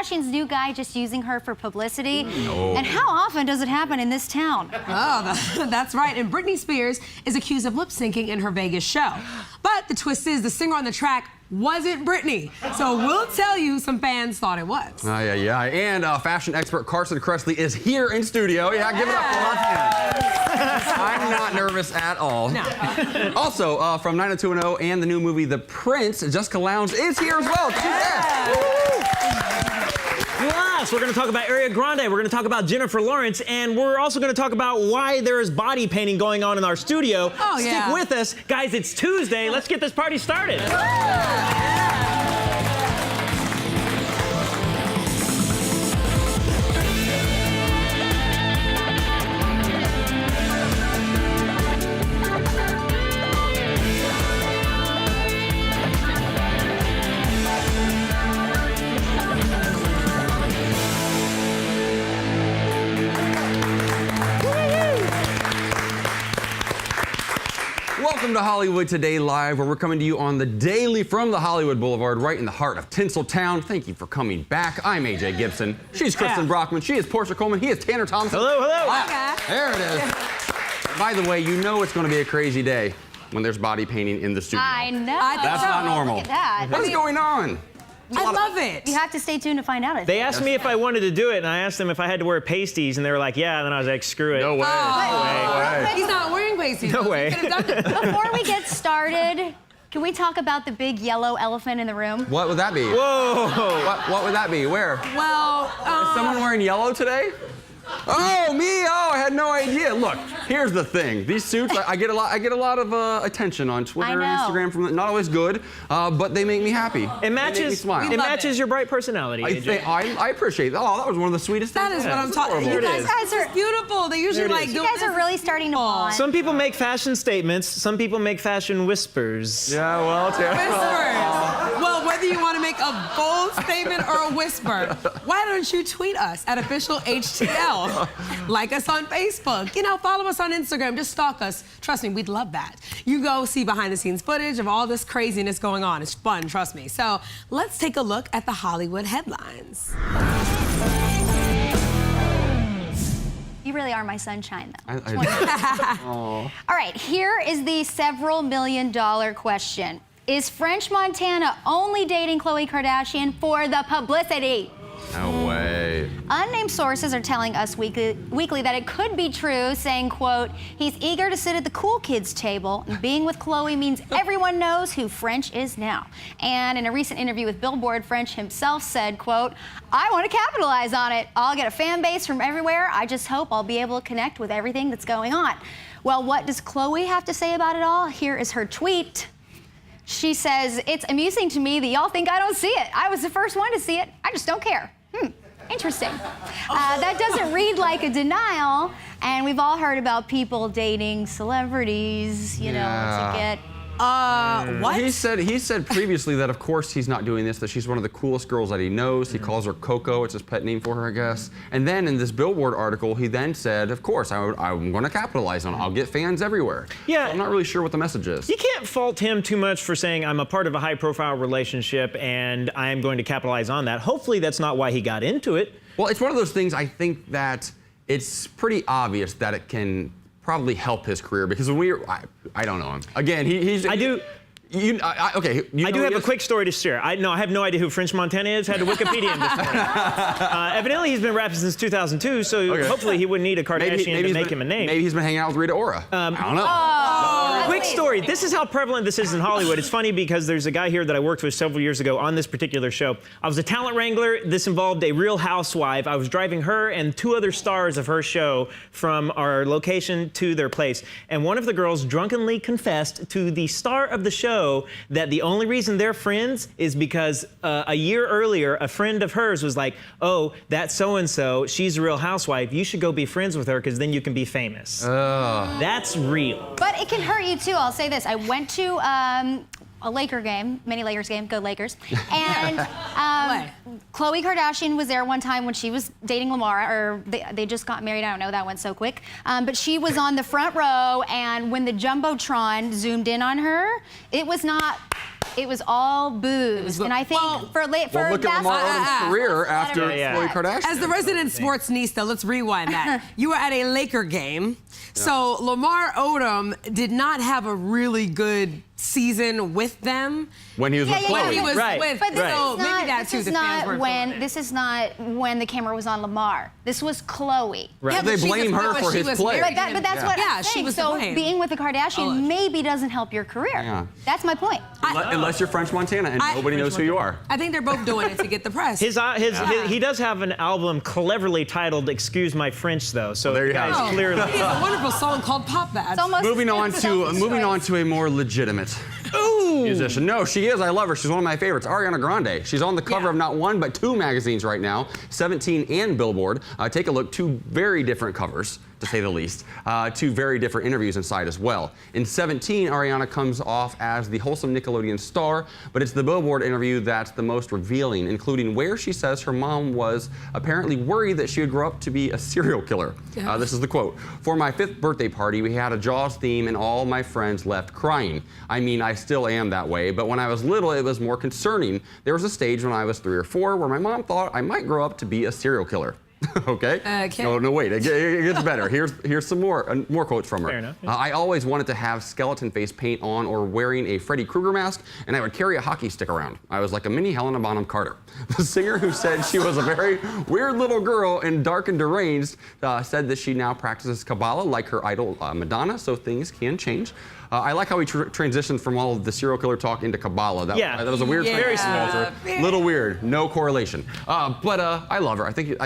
Kardashian's new guy just using her for publicity? No. And how often does it happen in this town? Oh, that's right. And Britney Spears is accused of lip syncing in her Vegas show. But the twist is the singer on the track wasn't Britney. So we'll tell you some fans thought it was. Yeah. And fashion expert Carson Kressley is here in studio. Yeah, give it up for him. I'm not nervous at all. No. Also, from 90210 and the new movie The Prince, Jessica Lowndes is here as well. Plus, we're going to talk about Ariana Grande, we're going to talk about Jennifer Lawrence, and we're also going to talk about why there is body painting going on in our studio. Oh, yeah. Stick with us. Guys, it's Tuesday. Let's get this party started. Welcome to Hollywood Today Live, where we're coming to you on the daily from the Hollywood Boulevard, right in the heart of Tinseltown. Thank you for coming back. I'm AJ Gibson. She's Kristen Brockman. She is Portia Coleman. He is Tanner Thompson. Hello. Wow. There it is. By the way, you know it's going to be a crazy day when there's body painting in the studio. I know. That's not normal. Look at that. What is going on? I love it. You have to stay tuned to find out. They asked me if I wanted to do it, and I asked them if I had to wear pasties, and they were like, yeah, and then I was like, screw it. No way. Oh, he's not wearing pasties. No way. Before we get started, can we talk about the big yellow elephant in the room? What would that be? Whoa. What would that be? Where? Well, Is someone wearing yellow today? Oh, me! Oh, I had no idea. Look, here's the thing. These suits, I get a lot of attention on Twitter and Instagram from not always good, but they make me happy. It matches. They make me smile. It matches your bright personality, AJ. I appreciate that. Oh, that was one of the sweetest things. that is what I'm talking about. There it You is. guys are beautiful. They usually like You guys are really starting to bond. Some people make fashion statements. Some people make fashion whispers. Yeah, well, whispers. Well, whether you want to make a bold statement or a whisper, why don't you tweet us at official HTL? Like us on Facebook. You know, follow us on Instagram. Just stalk us. Trust me, we'd love that. You go see behind the scenes footage of all this craziness going on. It's fun, trust me. So let's take a look at the Hollywood headlines. You really are my sunshine, though. Oh. All right, here is the several million-dollar question. Is French Montana only dating Khloe Kardashian for the publicity? No way. Unnamed sources are telling Us Weekly that it could be true, saying, quote, he's eager to sit at the cool kids table, and being with Khloe means everyone knows who French is now. And in a recent interview with Billboard, French himself said, quote, I want to capitalize on it. I'll get a fan base from everywhere. I just hope I'll be able to connect with everything that's going on. Well, what does Khloe have to say about it all? Here is her tweet. She says, it's amusing to me that y'all think I don't see it. I was the first one to see it. I just don't care. Interesting. That doesn't read like a denial, and we've all heard about people dating celebrities, you know, to get... What? He said previously that, of course, he's not doing this, that she's one of the coolest girls that he knows. He calls her Coco. It's his pet name for her, I guess. And then in this Billboard article, he then said, of course, I'm going to capitalize on it. I'll get fans everywhere. Yeah. So I'm not really sure what the message is. You can't fault him too much for saying, I'm a part of a high-profile relationship, and I'm going to capitalize on that. Hopefully, that's not why he got into it. Well, it's one of those things, I think that it's pretty obvious that it can probably help his career, because when I don't know him. Again, I do. Okay. I do have a quick story to share. I have no idea who French Montana is. Had to Wikipedia him this morning. Evidently, he's been rapping since 2002, so hopefully he wouldn't need a Kardashian to make him a name. Maybe he's been hanging out with Rita Ora. I don't know. Quick story. This is how prevalent this is in Hollywood. It's funny because there's a guy here that I worked with several years ago on this particular show. I was a talent wrangler. This involved a real housewife. I was driving her and two other stars of her show from our location to their place. And one of the girls drunkenly confessed to the star of the show that the only reason they're friends is because a year earlier, a friend of hers was like, oh, that so-and-so, she's a real housewife. You should go be friends with her because then you can be famous. That's real. But it can hurt you, too. I'll say this. I went to a Laker game, mini Lakers game, go Lakers. And Khloe Kardashian was there one time when she was dating Lamar, or they just got married. I don't know, that went so quick. But she was on the front row, and when the Jumbotron zoomed in on her, it was not It was all booze, and I think for Well, look at basketball, Lamar Odom's career after Yeah. Khloe Kardashian. As the resident sportsnista, let's rewind that. You were at a Laker game. So Lamar Odom did not have a really good season with them. When he was with Khloe. He was Right. with, But this so is maybe not, that this too, is the fans not weren't when for it. this is not when the camera was on Lamar. This was Khloe. Right. Yeah, They but she blame was- her but for she his was play. married But that's Yeah. what Yeah, I'm she saying. was to So blame. being with a Kardashian maybe doesn't help your career. Yeah. That's my point. Unless you're French Montana and nobody knows who you are. I think they're both doing it to get the press. He does have an album cleverly titled "Excuse My French," though. So there you the guy's have it. clearly. He has a wonderful song called Pop That. It's almost Moving on to a more legitimate musician. No, she is. I love her. She's one of my favorites. Ariana Grande. She's on the cover of not one but two magazines right now, 17 and Billboard. Take a look. Two very different covers, to say the least. Two very different interviews inside as well. In 17, Ariana comes off as the wholesome Nickelodeon star, but it's the Billboard interview that's the most revealing, including where she says her mom was apparently worried that she would grow up to be a serial killer. This is the quote. "For my 5th birthday party, we had a Jaws theme and all my friends left crying. I mean, I still am that way, but when I was little, it was more concerning. There was a stage when I was 3 or 4 where my mom thought I might grow up to be a serial killer." Okay? Okay. No, wait. It gets better. Here's some more quotes from her. Fair enough. I always wanted to have skeleton face paint on or wearing a Freddy Krueger mask, and I would carry a hockey stick around. I was like a mini Helena Bonham Carter. The singer who said she was a very weird little girl and dark and deranged said that she now practices Kabbalah like her idol Madonna, so things can change. I like how we transitioned from all of the serial killer talk into Kabbalah. That was a weird Very transition. small. Little weird. No correlation. But I love her. I think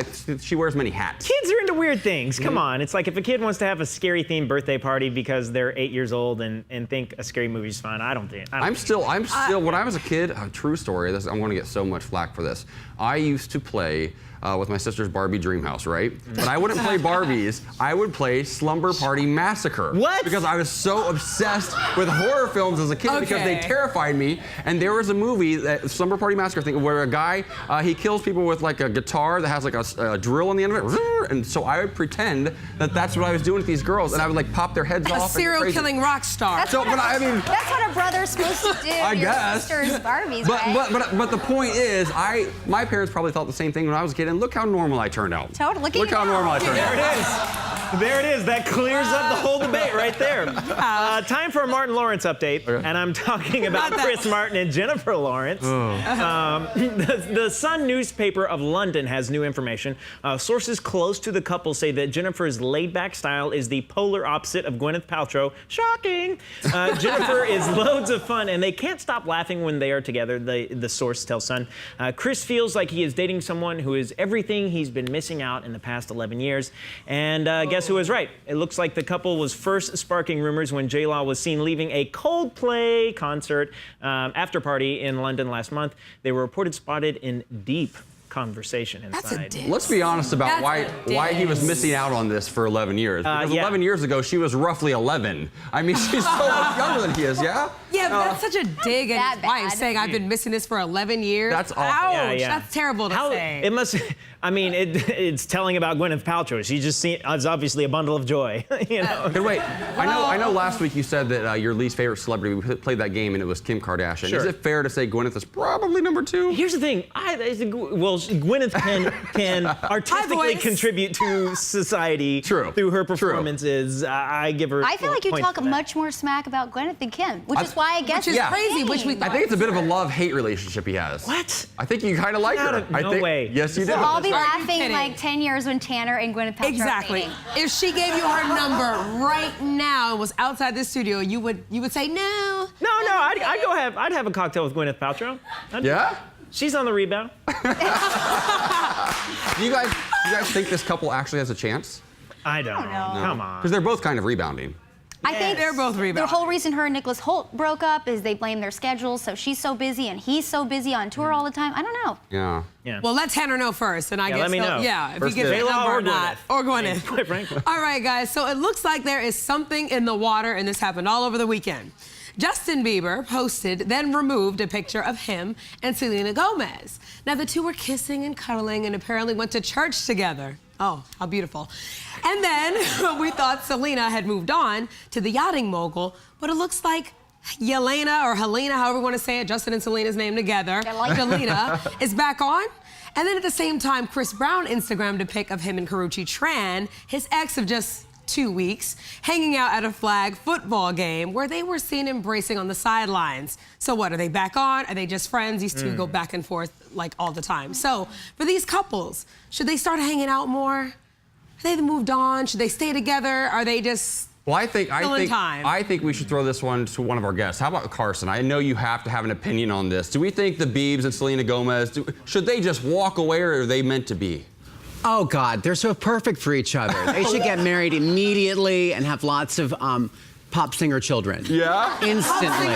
she wears many hats. Kids are into weird things. Come on. It's like if a kid wants to have a scary themed birthday party because they're 8 years old and think a scary movie's fun. I'm still, when I was a kid, a true story, I'm going to get so much flack for this. I used to play with my sister's Barbie Dreamhouse, right? But I wouldn't play Barbies. I would play Slumber Party Massacre. What? Because I was so obsessed with horror films as a kid because they terrified me. And there was a movie, that Slumber Party Massacre thing, where a guy, he kills people with like a guitar that has like a drill on the end of it. And so I would pretend that that's what I was doing with these girls. And I would like pop their heads off. A serial killing rock star. That's what a brother's supposed to do. I Your guess. sister's Barbies, right? But the point is, my parents probably thought the same thing when I was a kid, and look how normal I turned out. Totally. Look Look at how you normal I now. turned out. There it is. There it is. That clears up the whole debate right there. Time for a Martin Lawrence update, and I'm talking about Chris Martin and Jennifer Lawrence. The Sun newspaper of London has new information. Sources close to the couple say that Jennifer's laid-back style is the polar opposite of Gwyneth Paltrow. Shocking! Jennifer is loads of fun, and they can't stop laughing when they are together, the source tells Sun. Chris feels like he is dating someone who is everything he's been missing out in the past 11 years. And guess who was right? It looks like the couple was first sparking rumors when J-Law was seen leaving a Coldplay concert after party in London last month. They were reported spotted in deep conversation inside. That's a dick. Let's be honest about That's why he was missing out on this for 11 years. Because 11 years ago, she was roughly 11. I mean, she's so much younger than he is, yeah? Yeah, but that's such a dig at That his wife, bad. saying I've been missing this for 11 years. That's awful. Ouch, Yeah. that's terrible to say. It must. I mean, it's telling about Gwyneth Paltrow. She just is obviously a bundle of joy. You know. Hey, wait, I know last week you said that your least favorite celebrity, we played that game and it was Kim Kardashian. Sure. Is it fair to say Gwyneth is probably number 2? Here's the thing. Gwyneth can artistically voice. contribute to society through her performances. I give her. I feel like you points talk for that. much more smack about Gwyneth than Kim, which is why I guess Which is it's crazy, which we insane. I think it's a bit of a love-hate relationship he has. What? I think you kind of like her. No way. Yes, you do. We'll all be Are you laughing kidding? like 10 years when Tanner and Gwyneth Paltrow are Exactly. dating. If she gave you her number right now and was outside this studio, you would say no. No. I'd have a cocktail with Gwyneth Paltrow. Yeah? She's on the rebound. Do you guys think this couple actually has a chance? I don't know. Come on. Because they're both kind of rebounding. I think They're both the rebounding. whole reason her and Nicholas Holt broke up is they blame their schedules, so she's so busy and he's so busy on tour all the time. I don't know. Yeah. Yeah. Well, let Tanner know first, and I guess let me know. Yeah, if First he gets dibs. the J-Law number or or not, Gwyneth. or Gwyneth. Quite frankly. All right, guys. So it looks like there is something in the water, and this happened all over the weekend. Justin Bieber posted, then removed a picture of him and Selena Gomez. Now the two were kissing and cuddling, and apparently went to church together. Oh, how beautiful. And then we thought Selena had moved on to the yachting mogul, but it looks like Yelena or Helena, however you want to say it, Justin and Selena's name together, Yelena, is back on. And then at the same time, Chris Brown Instagrammed a pic of him and Karrueche Tran, his ex of just 2 weeks, hanging out at a flag football game where they were seen embracing on the sidelines. So what, are they back on? Are they just friends? These two go back and forth like all the time. So for these couples, should they start hanging out more? Have they moved on? Should they stay together? Are they just Well, I think we should throw this one to one of our guests. How about Carson? I know you have to have an opinion on this. Do we think the Biebs and Selena Gomez, should they just walk away, or are they meant to be? Oh, God, they're so perfect for each other. They should get married immediately and have lots of pop singer children. Yeah? Instantly.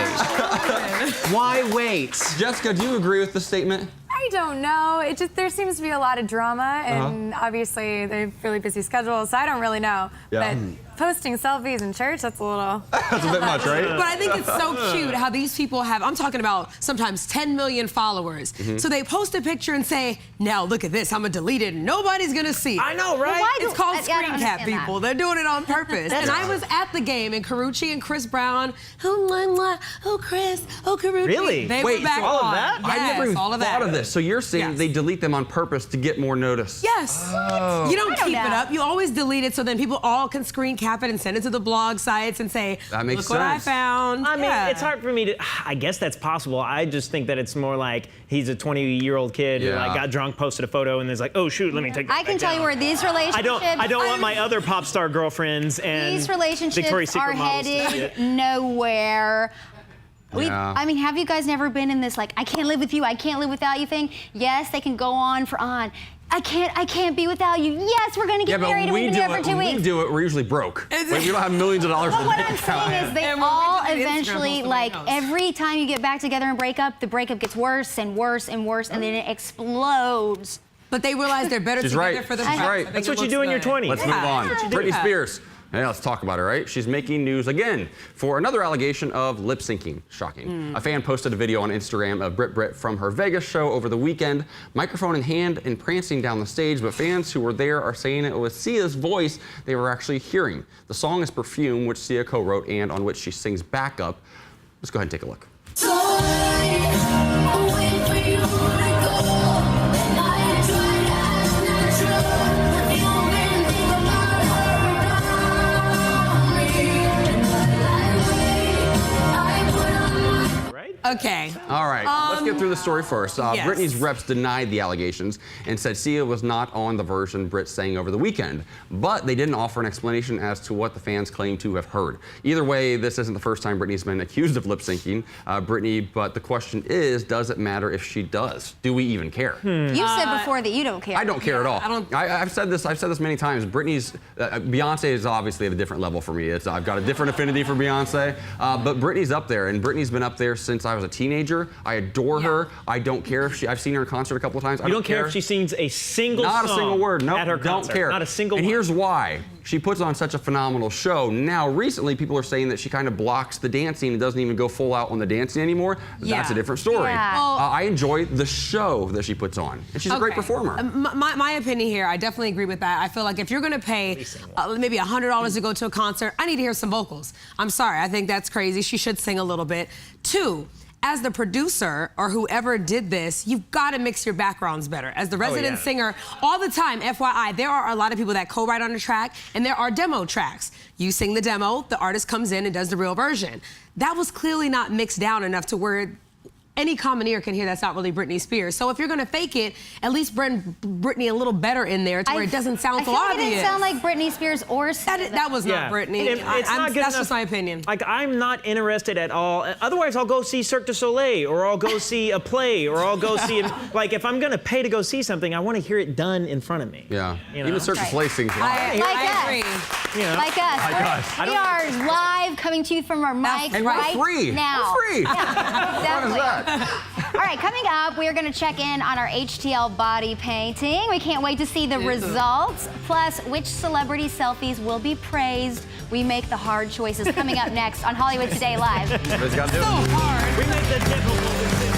Why wait? Jessica, do you agree with the statement? I don't know. There seems to be a lot of drama, and obviously they have really busy schedules, so I don't really know. Yeah. But posting selfies in church, that's a little... That's a bit much, right? But I think it's so cute how these people have, I'm talking about sometimes 10 million followers. So they post a picture and say, now look at this, I'm gonna delete it, nobody's gonna see it. I know, right? Why It's called I don't screen cap, understand people. that. They're doing it on purpose. And I was at the game, and Karrueche and Chris Brown, oh Chris, oh Karrueche. Really? They Wait, were back so all of on. that? Yes, I never even all of thought that. of this. So you're saying Yes. they delete them on purpose to get more notice? Yes. You don't keep it know. up. You always delete it so then people all can screen cap it and send it to the blog sites and say, That makes look what I sense. found. I mean, Yeah. it's hard for me to. I guess that's possible. I just think that it's more like he's a 20-year-old kid who Yeah. like got drunk, posted a photo, and is like, "Oh shoot, let me take." I can tell you where these relationships. I don't want my other pop star girlfriends and These relationships Victoria's Secret are models to see headed it. nowhere. Yeah. I mean, have you guys never been in this like I can't live with you, I can't live without you thing? Yes, they can go on for on. I can't be without you. Yes, we're gonna get married and we've been together for 2 weeks. When we do it, we're usually broke. Like, we don't have millions of dollars But in the what bank I'm account. saying is they And when we all did the Instagram eventually, post, like nobody knows. every time you get back together and break up, the breakup gets worse and worse and worse, and then it explodes. But they realize they're better She's together right. for the She's right. That's what you do in your 20s. Let's move on. that's what you do. Britney Yeah. Spears. Yeah, let's talk about her, right? She's making news again for another allegation of lip syncing. Shocking. A fan posted a video on Instagram of Brit from her Vegas show over the weekend, microphone in hand and prancing down the stage, but fans who were there are saying it was Sia's voice they were actually hearing. The song is Perfume, which Sia co-wrote and on which she sings backup. Let's go ahead and take a look. Right? Okay. All right, let's get through the story first. yes. Britney's reps denied the allegations and said Sia was not on the version Brit sang over the weekend, but they didn't offer an explanation as to what the fans claim to have heard. Either way, this isn't the first time Britney's been accused of lip syncing, but the question is, does it matter if she does? Do we even care? You said before that you don't care. I don't care at all. I've said this many times. Beyonce is obviously at a different level for me. I've got a different affinity for Beyonce, but Britney's up there, and Britney's been up there since I was a teenager. I adore her. I don't care if I've seen her in concert a couple of times. You don't care if she sings a single Not song a single word. No, at her don't concert. care. Not a single And one. here's why. She puts on such a phenomenal show. Now, recently, people are saying that she kind of blocks the dancing and doesn't even go full out on the dancing anymore. Yeah. That's a different story. Yeah. Well- I enjoy the show that she puts on, and she's a great Okay. performer. My opinion here, I definitely agree with that. I feel like if you're going to pay maybe $100 to go to a concert, I need to hear some vocals. I'm sorry, I think that's crazy. She should sing a little bit. 2, as the producer or whoever did this, you've got to mix your backgrounds better. As the resident yeah. singer, all the time, FYI, there are a lot of people that co-write on the track, and there are demo tracks. You sing the demo, the artist comes in and does the real version. That was clearly not mixed down enough to where any common ear can hear that's not really Britney Spears. So if you're gonna fake it, at least bring Britney a little better in there to where it doesn't sound so I feel like obvious. it didn't sound like Britney Spears or Sia. that was not Britney. It's not good that's enough. just my opinion. Like, I'm not interested at all. Otherwise, I'll go see Cirque du Soleil, or I'll go see a play, or I'll go see. Like, if I'm gonna pay to go see something, I want to hear it done in front of me. Yeah. You know? Even Cirque du Soleil sings live. I agree. You know? Like us. We are live coming to you from our mic And right we're free. now. We're free. Yeah, What is exactly. that? All right, coming up, we are going to check in on our HTL body painting. We can't wait to see the results. Plus, which celebrity selfies will be praised. We make the hard choices. Coming up next on Hollywood Today Live. Everybody's got to do it. So hard. We make the difficult decisions.